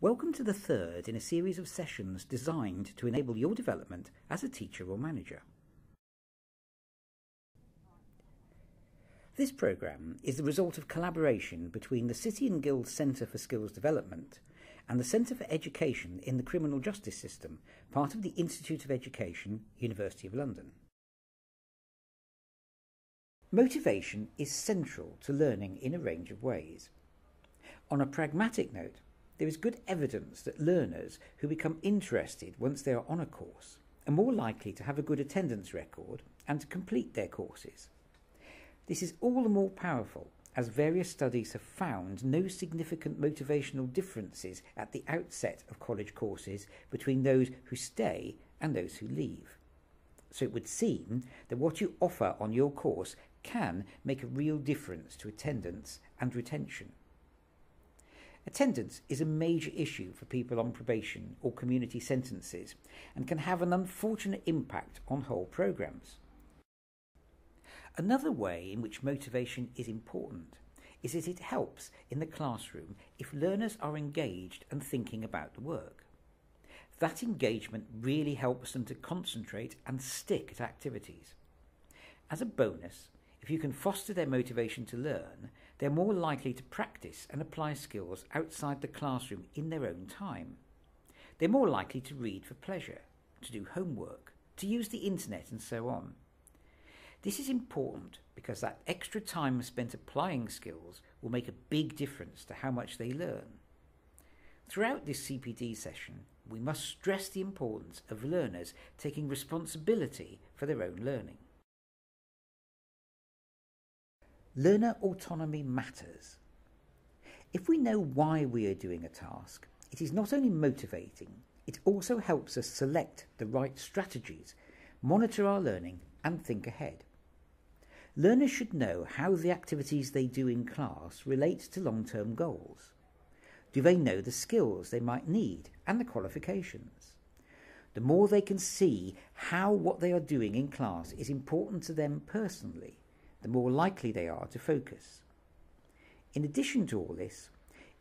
Welcome to the third in a series of sessions designed to enable your development as a teacher or manager. This programme is the result of collaboration between the City and Guilds Centre for Skills Development and the Centre for Education in the Criminal Justice System, part of the Institute of Education, University of London. Motivation is central to learning in a range of ways. On a pragmatic note, there is good evidence that learners who become interested once they are on a course are more likely to have a good attendance record and to complete their courses. This is all the more powerful as various studies have found no significant motivational differences at the outset of college courses between those who stay and those who leave. So it would seem that what you offer on your course can make a real difference to attendance and retention. Attendance is a major issue for people on probation or community sentences and can have an unfortunate impact on whole programmes. Another way in which motivation is important is that it helps in the classroom if learners are engaged and thinking about the work. That engagement really helps them to concentrate and stick at activities. As a bonus, if you can foster their motivation to learn, they're more likely to practice and apply skills outside the classroom in their own time. They're more likely to read for pleasure, to do homework, to use the internet and so on. This is important because that extra time spent applying skills will make a big difference to how much they learn. Throughout this CPD session, we must stress the importance of learners taking responsibility for their own learning. Learner autonomy matters. If we know why we are doing a task, it is not only motivating, it also helps us select the right strategies, monitor our learning and think ahead. Learners should know how the activities they do in class relate to long-term goals. Do they know the skills they might need and the qualifications? The more they can see how what they are doing in class is important to them personally, the more likely they are to focus. In addition to all this,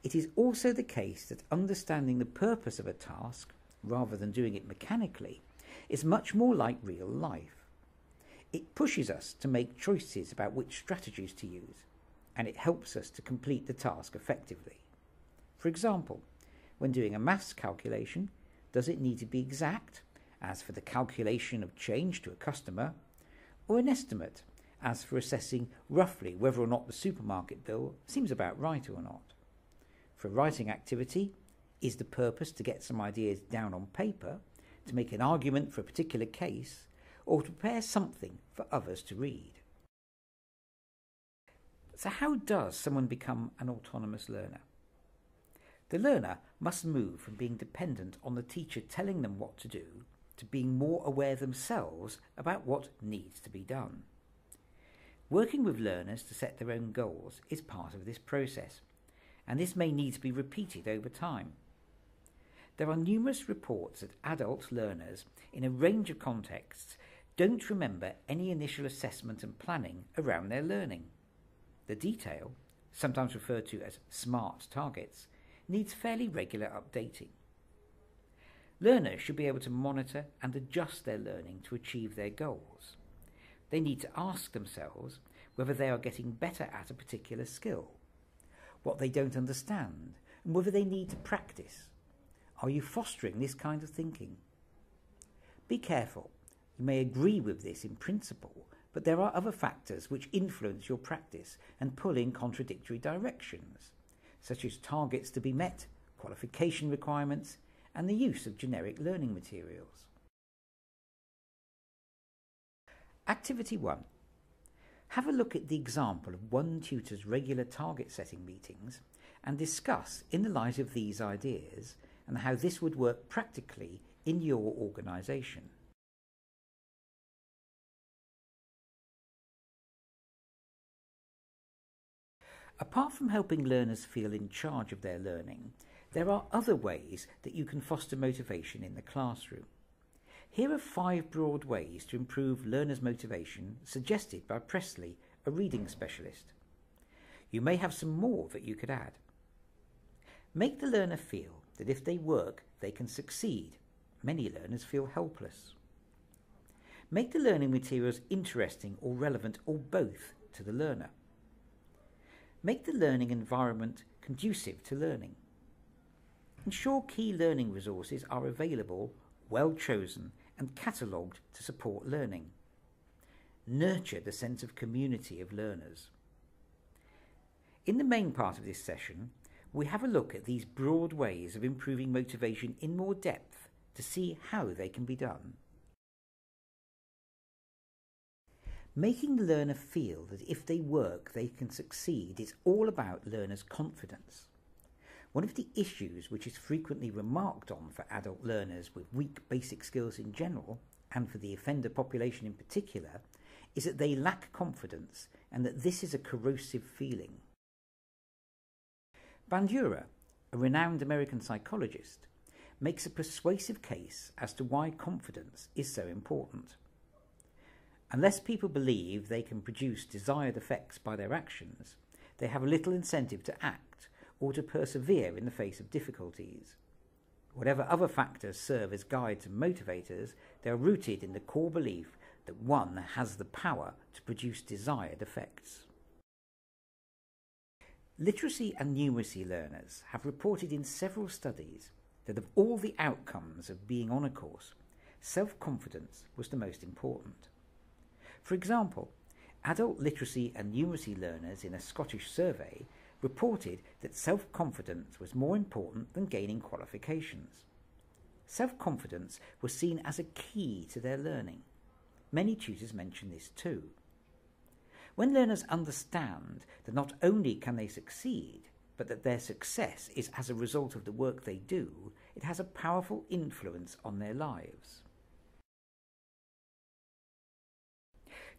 it is also the case that understanding the purpose of a task, rather than doing it mechanically, is much more like real life. It pushes us to make choices about which strategies to use, and it helps us to complete the task effectively. For example, when doing a maths calculation, does it need to be exact, as for the calculation of change to a customer, or an estimate, as for assessing roughly whether or not the supermarket bill seems about right or not? For a writing activity, is the purpose to get some ideas down on paper, to make an argument for a particular case, or to prepare something for others to read? So how does someone become an autonomous learner? The learner must move from being dependent on the teacher telling them what to do to being more aware themselves about what needs to be done. Working with learners to set their own goals is part of this process, and this may need to be repeated over time. There are numerous reports that adult learners, in a range of contexts, don't remember any initial assessment and planning around their learning. The detail, sometimes referred to as SMART targets, needs fairly regular updating. Learners should be able to monitor and adjust their learning to achieve their goals. They need to ask themselves whether they are getting better at a particular skill, what they don't understand, and whether they need to practice. Are you fostering this kind of thinking? Be careful. You may agree with this in principle, but there are other factors which influence your practice and pull in contradictory directions, such as targets to be met, qualification requirements, and the use of generic learning materials. Activity 1. Have a look at the example of one tutor's regular target setting meetings and discuss in the light of these ideas and how this would work practically in your organisation. Apart from helping learners feel in charge of their learning, there are other ways that you can foster motivation in the classroom. Here are 5 broad ways to improve learners' motivation suggested by Presley, a reading specialist. You may have some more that you could add. Make the learner feel that if they work, they can succeed, many learners feel helpless. Make the learning materials interesting or relevant, or both, to the learner. Make the learning environment conducive to learning. Ensure key learning resources are available, well chosen, and catalogued to support learning. Nurture the sense of community of learners. In the main part of this session, we have a look at these broad ways of improving motivation in more depth to see how they can be done. Making the learner feel that if they work, they can succeed is all about learners' confidence. One of the issues which is frequently remarked on for adult learners with weak basic skills in general, and for the offender population in particular, is that they lack confidence and that this is a corrosive feeling. Bangura, a renowned American psychologist, makes a persuasive case as to why confidence is so important. Unless people believe they can produce desired effects by their actions, they have little incentive to act or to persevere in the face of difficulties. Whatever other factors serve as guides and motivators, they are rooted in the core belief that one has the power to produce desired effects. Literacy and numeracy learners have reported in several studies that of all the outcomes of being on a course, self-confidence was the most important. For example, adult literacy and numeracy learners in a Scottish survey reported that self-confidence was more important than gaining qualifications. Self-confidence was seen as a key to their learning. Many tutors mention this too. When learners understand that not only can they succeed, but that their success is as a result of the work they do, it has a powerful influence on their lives.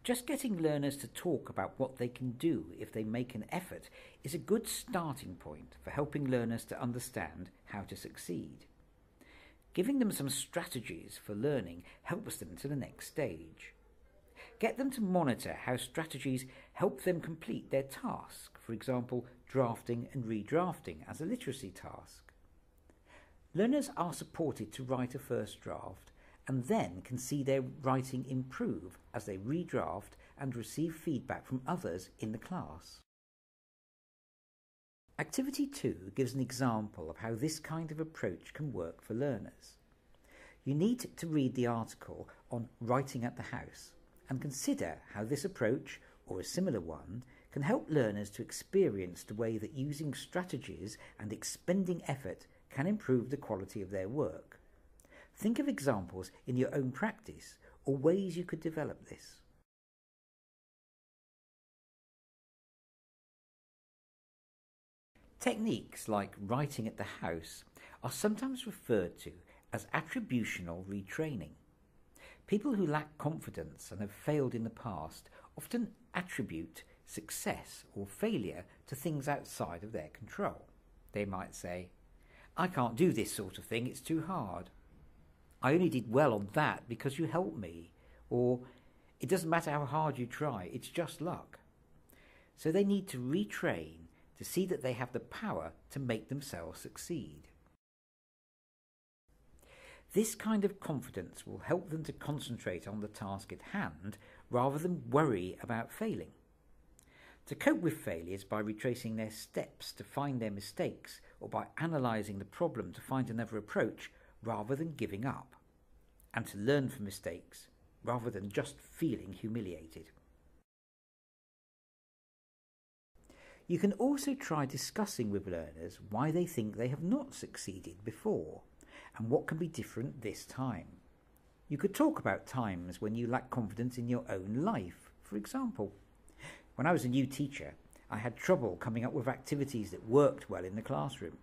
Just getting learners to talk about what they can do if they make an effort is a good starting point for helping learners to understand how to succeed. Giving them some strategies for learning helps them to the next stage. Get them to monitor how strategies help them complete their task, for example, drafting and redrafting as a literacy task. Learners are supported to write a first draft and then can see their writing improve as they redraft and receive feedback from others in the class. Activity 2 gives an example of how this kind of approach can work for learners. You need to read the article on writing at the house and consider how this approach, or a similar one, can help learners to experience the way that using strategies and expending effort can improve the quality of their work. Think of examples in your own practice or ways you could develop this. Techniques like writing at the house are sometimes referred to as attributional retraining. People who lack confidence and have failed in the past often attribute success or failure to things outside of their control. They might say, "I can't do this sort of thing, it's too hard. I only did well on that because you helped me," or "It doesn't matter how hard you try, it's just luck." So they need to retrain to see that they have the power to make themselves succeed. This kind of confidence will help them to concentrate on the task at hand rather than worry about failing. To cope with failures by retracing their steps to find their mistakes, or by analysing the problem to find another approach rather than giving up, and to learn from mistakes rather than just feeling humiliated. You can also try discussing with learners why they think they have not succeeded before and what can be different this time. You could talk about times when you lack confidence in your own life. For example, when I was a new teacher, I had trouble coming up with activities that worked well in the classroom.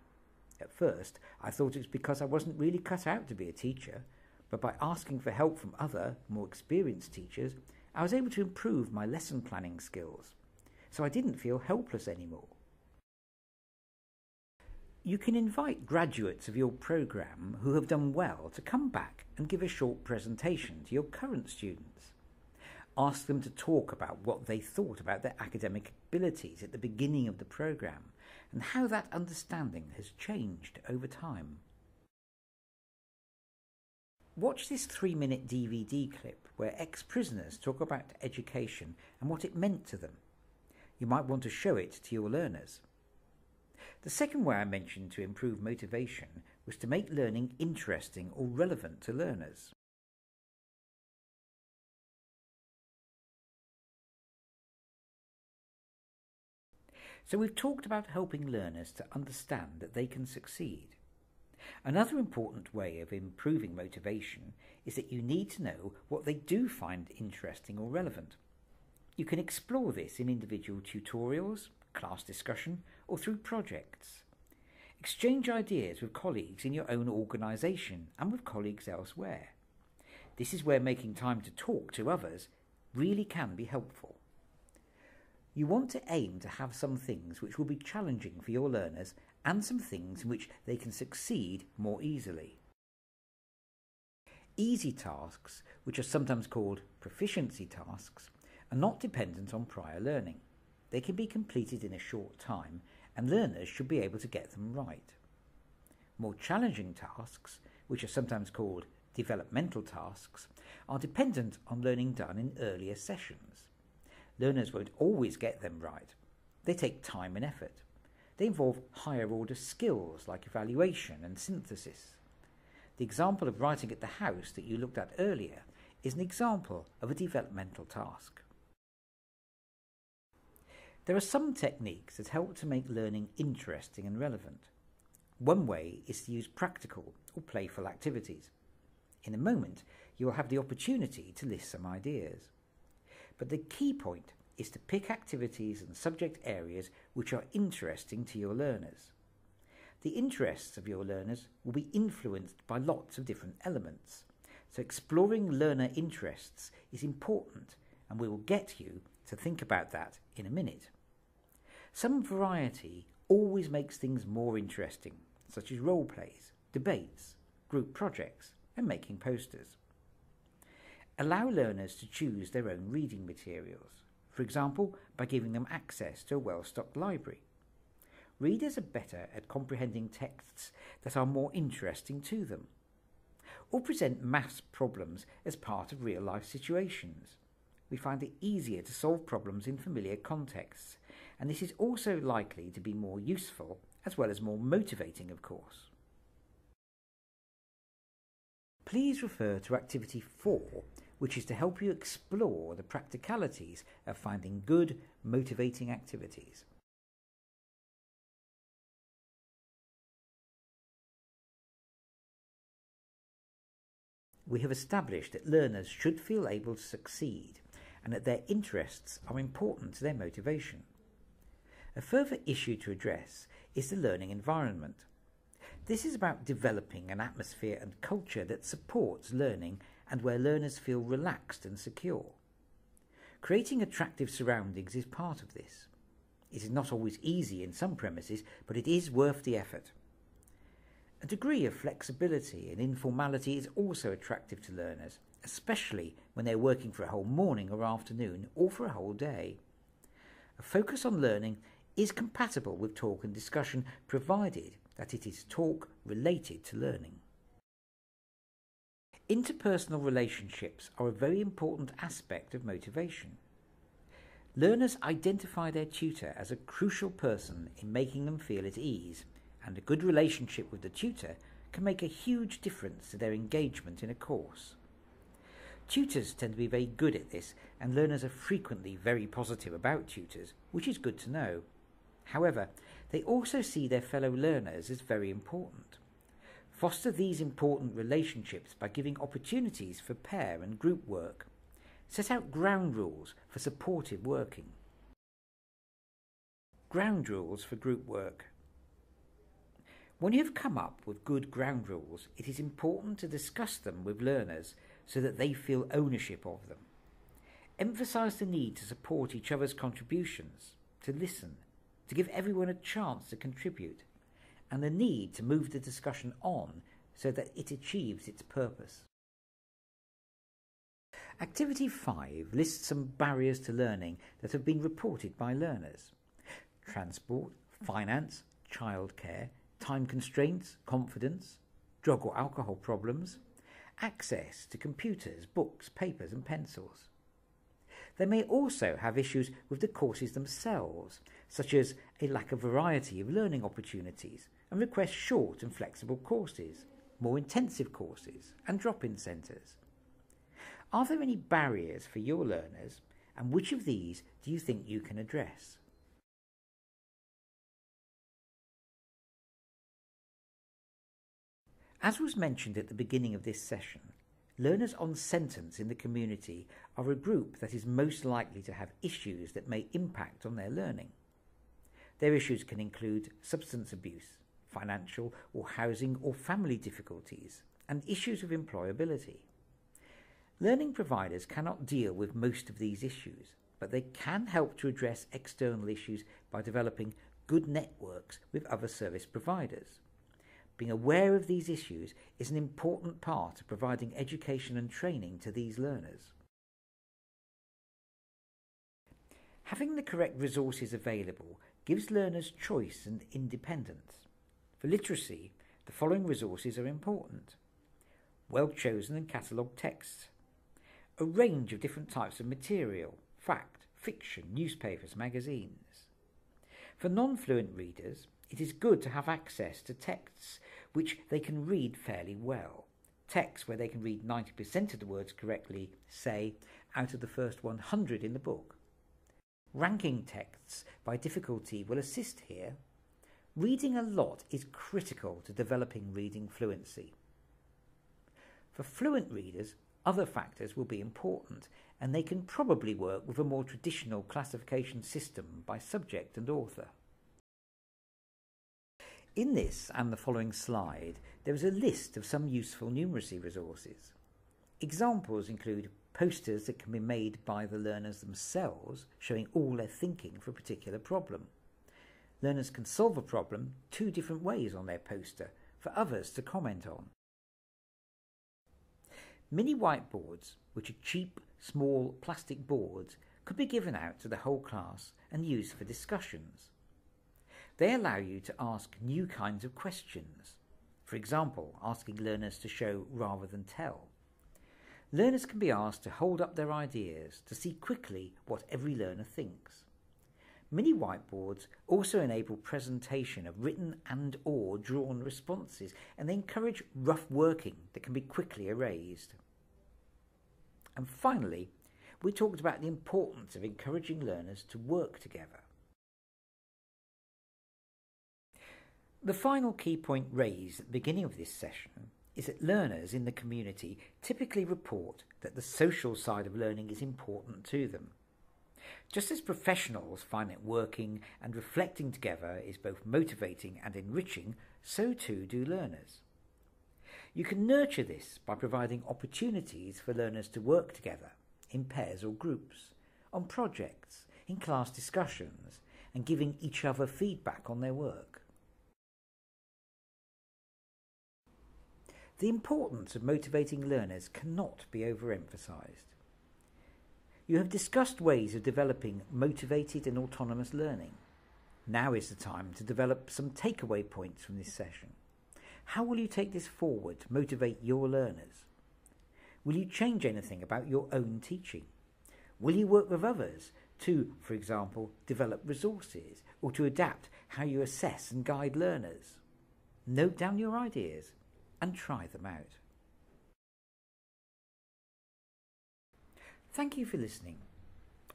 At first, I thought it was because I wasn't really cut out to be a teacher, but by asking for help from other, more experienced teachers, I was able to improve my lesson planning skills, so I didn't feel helpless anymore. You can invite graduates of your programme who have done well to come back and give a short presentation to your current students. Ask them to talk about what they thought about their academic abilities at the beginning of the programme and how that understanding has changed over time. Watch this 3-minute DVD clip where ex-prisoners talk about education and what it meant to them. You might want to show it to your learners. The second way I mentioned to improve motivation was to make learning interesting or relevant to learners. So we've talked about helping learners to understand that they can succeed. Another important way of improving motivation is that you need to know what they do find interesting or relevant. You can explore this in individual tutorials, class discussion, or through projects. Exchange ideas with colleagues in your own organisation and with colleagues elsewhere. This is where making time to talk to others really can be helpful. You want to aim to have some things which will be challenging for your learners and some things in which they can succeed more easily. Easy tasks, which are sometimes called proficiency tasks, are not dependent on prior learning. They can be completed in a short time, and learners should be able to get them right. More challenging tasks, which are sometimes called developmental tasks, are dependent on learning done in earlier sessions. Learners won't always get them right. They take time and effort. They involve higher order skills like evaluation and synthesis. The example of writing at the house that you looked at earlier is an example of a developmental task. There are some techniques that help to make learning interesting and relevant. One way is to use practical or playful activities. In a moment, you will have the opportunity to list some ideas. But the key point is to pick activities and subject areas which are interesting to your learners. The interests of your learners will be influenced by lots of different elements, so exploring learner interests is important, and we will get you to think about that in a minute. Some variety always makes things more interesting, such as role plays, debates, group projects, and making posters. Allow learners to choose their own reading materials, for example, by giving them access to a well-stocked library. Readers are better at comprehending texts that are more interesting to them, or present maths problems as part of real-life situations. We find it easier to solve problems in familiar contexts, and this is also likely to be more useful as well as more motivating, of course. Please refer to Activity 4, which is to help you explore the practicalities of finding good, motivating activities. We have established that learners should feel able to succeed and that their interests are important to their motivation. A further issue to address is the learning environment. This is about developing an atmosphere and culture that supports learning and where learners feel relaxed and secure. Creating attractive surroundings is part of this. It is not always easy in some premises, but it is worth the effort. A degree of flexibility and informality is also attractive to learners, especially when they're working for a whole morning or afternoon or for a whole day. A focus on learning is compatible with talk and discussion, provided that it is talk related to learning. Interpersonal relationships are a very important aspect of motivation. Learners identify their tutor as a crucial person in making them feel at ease, and a good relationship with the tutor can make a huge difference to their engagement in a course. Tutors tend to be very good at this, and learners are frequently very positive about tutors, which is good to know. However, they also see their fellow learners as very important. Foster these important relationships by giving opportunities for pair and group work. Set out ground rules for supportive working. Ground rules for group work. When you have come up with good ground rules, it is important to discuss them with learners so that they feel ownership of them. Emphasize the need to support each other's contributions, to listen, to give everyone a chance to contribute, and the need to move the discussion on so that it achieves its purpose. Activity 5 lists some barriers to learning that have been reported by learners. Transport, finance, childcare, time constraints, confidence, drug or alcohol problems, access to computers, books, papers and pencils. They may also have issues with the courses themselves, such as a lack of variety of learning opportunities, and request short and flexible courses, more intensive courses and drop-in centres. Are there any barriers for your learners, and which of these do you think you can address? As was mentioned at the beginning of this session, learners on sentence in the community are a group that is most likely to have issues that may impact on their learning. Their issues can include substance abuse, financial or housing or family difficulties, and issues of employability. Learning providers cannot deal with most of these issues, but they can help to address external issues by developing good networks with other service providers. Being aware of these issues is an important part of providing education and training to these learners. Having the correct resources available gives learners choice and independence. For literacy, the following resources are important: well-chosen and catalogued texts, a range of different types of material, fact, fiction, newspapers, magazines. For non-fluent readers, it is good to have access to texts which they can read fairly well. Texts where they can read 90% of the words correctly, say, out of the first 100 in the book. Ranking texts by difficulty will assist here. Reading a lot is critical to developing reading fluency. For fluent readers, other factors will be important, and they can probably work with a more traditional classification system by subject and author. In this and the following slide, there is a list of some useful numeracy resources. Examples include posters that can be made by the learners themselves, showing all their thinking for a particular problem. Learners can solve a problem 2 different ways on their poster for others to comment on. Mini whiteboards, which are cheap, small plastic boards, could be given out to the whole class and used for discussions. They allow you to ask new kinds of questions, for example, asking learners to show rather than tell. Learners can be asked to hold up their ideas to see quickly what every learner thinks. Mini whiteboards also enable presentation of written and/or drawn responses, and they encourage rough working that can be quickly erased. And finally, we talked about the importance of encouraging learners to work together. The final key point raised at the beginning of this session is that learners in the community typically report that the social side of learning is important to them. Just as professionals find that working and reflecting together is both motivating and enriching, so too do learners. You can nurture this by providing opportunities for learners to work together in pairs or groups, on projects, in class discussions, and giving each other feedback on their work. The importance of motivating learners cannot be overemphasized. You have discussed ways of developing motivated and autonomous learning. Now is the time to develop some takeaway points from this session. How will you take this forward to motivate your learners? Will you change anything about your own teaching? Will you work with others to, for example, develop resources or to adapt how you assess and guide learners? Note down your ideas and try them out. Thank you for listening.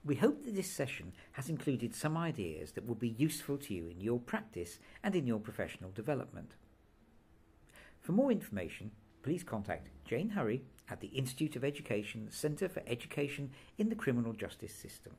We hope that this session has included some ideas that will be useful to you in your practice and in your professional development. For more information, please contact Jane Hurry at the Institute of Education Centre for Education in the Criminal Justice System.